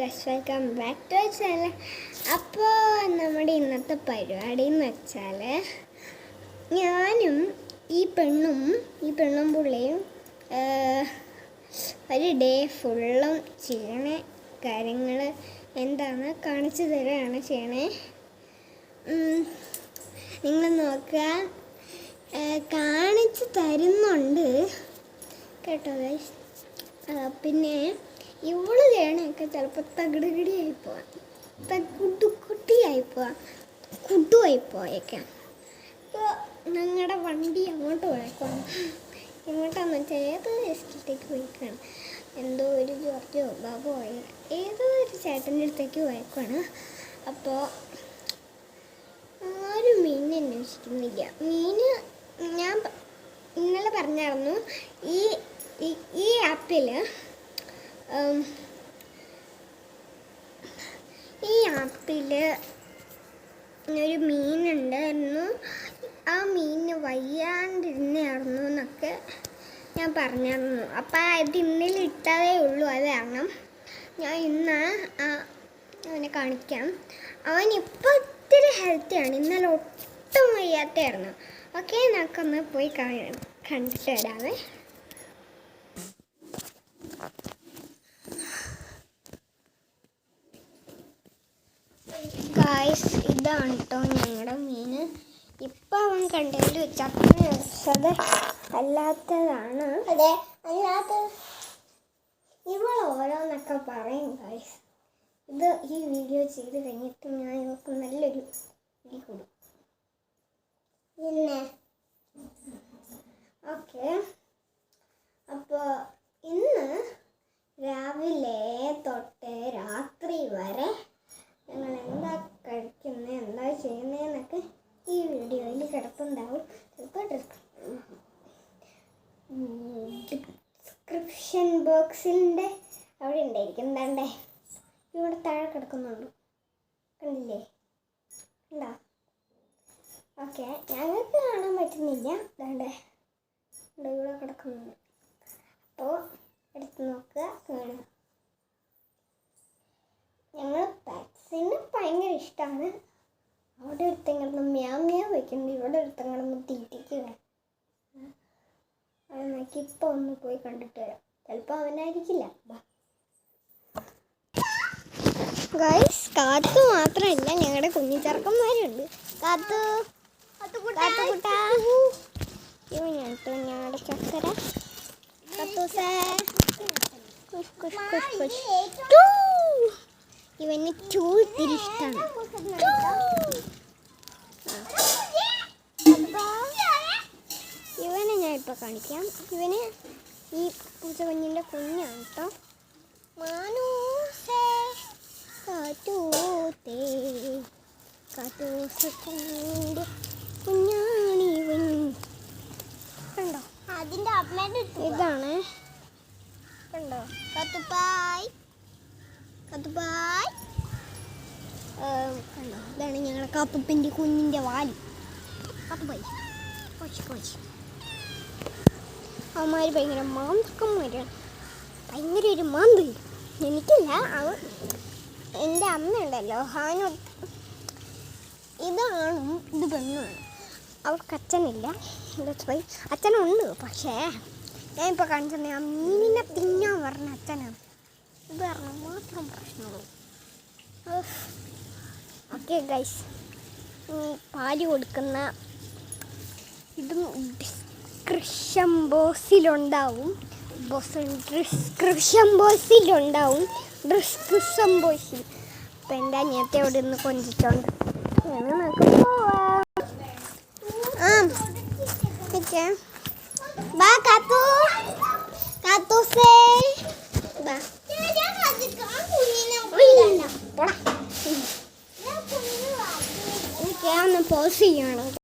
Guys, welcome back to channel. അപ്പോൾ നമ്മുടെ ഇന്നത്തെ പരിപാടി എന്ന് വെച്ചാൽ ഞാനും ഈ പെണ്ണും പുള്ളിയും ഒരു ഡേ ഫുള്ളും ചെയ്യണ കാര്യങ്ങൾ എന്താണ് കാണിച്ചു തരാണ് ചെയ്യണേ. നിങ്ങൾ നോക്കുക, കാണിച്ചു തരുന്നുണ്ട് കേട്ടോ ഗൈസ്. പിന്നെ ഇവള് ചെയ്യണൊക്കെ ചിലപ്പോൾ തകിടുകിടിയായി പോവാം, കുട്ടുവായി പോയേക്കാം. ഇപ്പോൾ ഞങ്ങളുടെ വണ്ടി അങ്ങോട്ട് പോയേക്കാണ്. എങ്ങോട്ടാന്ന് വെച്ചാൽ ഏതോ എസ്റ്റേറ്റേക്ക് പോയേക്കാണ്. എന്തോ ഒരു ജോർജോ ബാബോ ഏതോ ഒരു ചേട്ടൻ്റെ അടുത്തേക്ക് പോയേക്കാണ്. അപ്പോൾ ആരും മീൻ അന്വേഷിക്കുന്നില്ല. ഞാൻ ഇന്നലെ പറഞ്ഞായിരുന്നു, ഈ ആപ്പിൽ ഒരു മീനുണ്ടായിരുന്നു. ആ മീന് വയ്യാണ്ടിരുന്നായിരുന്നു എന്നൊക്കെ ഞാൻ പറഞ്ഞിരുന്നു. അപ്പം അത് ഇന്നലെ ഇട്ടതേ ഉള്ളൂ. അത് കാരണം ഞാൻ ഇന്ന് അവനെ കാണിക്കാം. അവനിപ്പോൾ ഒത്തിരി ഹെൽത്തിയാണ്. ഇന്നലെ ഒട്ടും വയ്യാത്തതായിരുന്നു. ഓക്കെ, നമുക്കൊന്ന് പോയി കണ്ടിട്ട് വരാമേ. ഗായ്സ്, ഇതാണ് കേട്ടോ ഞങ്ങളുടെ മീൻ. ഇപ്പം അവൻ കണ്ടതിൽ വെച്ച് അത്ര രസത അല്ലാത്തതാണ്. അതെ, അല്ലാത്ത ഇവൾ ഓരോന്നൊക്കെ പറയും ഗായ്സ്. ഈ വീഡിയോ ചെയ്ത് കഴിഞ്ഞിട്ട് ഞാൻ ഇവർക്ക് നല്ലൊരു ഇടി കൊടുക്കും. പിന്നെ ഓക്കെ, അപ്പോൾ ഇന്ന് രാവിലെ തൊട്ട് രാത്രി വരെ ഞങ്ങൾ എന്താ കഴിക്കുന്നത്, എന്താ ചെയ്യുന്നതെന്നൊക്കെ ഈ വീഡിയോയിൽ കിടപ്പുണ്ടാവും. ചിലപ്പോൾ ഡിസ്ക്രിപ്ഷൻ ബോക്സിൻ്റെ അവിടെ ഉണ്ടായിരിക്കും. എന്താണ്ടേ ഇവിടെ താഴെ കിടക്കുന്നുണ്ട്, കണ്ടില്ലേ? ഉണ്ടോ? ഓക്കെ, ഞങ്ങൾക്ക് കാണാൻ പറ്റുന്നില്ല. എന്താണ്ടേ ഇവിടെ കിടക്കുന്നുണ്ട്. അപ്പോൾ എടുത്ത് നോക്കുക, കാണുക. ഞങ്ങൾ പെറ്റ്സിന് ഭയങ്കര ഇഷ്ടമാണ്. അവിടെ ഒരുത്തങ്ങടന്ന് മ്യാ വയ്ക്കുന്നുണ്ട്, ഇവിടെ ഒരുത്തങ്ങടന്ന് തീറ്റിക്കുക. അത് നോക്കി ഇപ്പോൾ ഒന്ന് പോയി കണ്ടിട്ട് വരാം. ചിലപ്പോൾ അവനായിരിക്കില്ല. ഗൈസ്, കാത്തു മാത്രമല്ല, ഞങ്ങളുടെ കുഞ്ഞിച്ചെറുക്കന്മാരുണ്ട്. കാത്തുകുട്ടാ, ഇവനാണ് കേട്ടോ ഞങ്ങളുടെ ചക്കര. കത്തൂസേ, ഇവന് ഇത്തിരി ഇഷ്ടമാണ്. ഇവനെ ഞാൻ ഇപ്പോൾ കാണിക്കാം. ഇവന് ഈ പൂച്ചക്കുഞ്ഞിൻ്റെ കുഞ്ഞാണ് കേട്ടോ. മാനൂസേ കാത്തൂസത്തിൻ്റെ കുഞ്ഞാണിവൻ. കണ്ടോ? അതിൻ്റെ അമ്മേൻ്റെ ഇതാണ്. കണ്ടോ? കത്തുപ്പായ് കണ്ടോ? ഇതാണ് ഞങ്ങളുടെ കാത്തുപ്പിൻ്റെ കുഞ്ഞിൻ്റെ വാല്. കത്തുപ്പായി കൊച്ച് അവന്മാർ ഭയങ്കര മാന്തക്കന്മാരാണ്. ഭയങ്കര ഒരു മാന്ത്. എനിക്കില്ല, എൻ്റെ അമ്മയുണ്ടല്ലോ, ഇതാണും ഇത് പെണ്ണുമാണ്. അവർക്ക് അച്ഛനില്ല. അച്ഛനുണ്ട്, പക്ഷേ ഞാനിപ്പോൾ കാണിച്ചത് ആ മീനിനെ തിന്നാൻ പറഞ്ഞ അച്ഛനാണ്. ഇത് കാരണം മാത്രം പ്രശ്നമുള്ളൂ. ഓക്കെ ഗൈസ്, പാല് കൊടുക്കുന്ന ഇതും ഡിസ്ക്രിപ്ഷൻ ബോക്സിലുണ്ടാവും. അപ്പം എൻ്റെ അനിയത്തെ അവിടെ നിന്ന് കൊഞ്ചിച്ചോണ്ട് നമുക്ക് പോവാം. പോസ് ചെയ്യണം.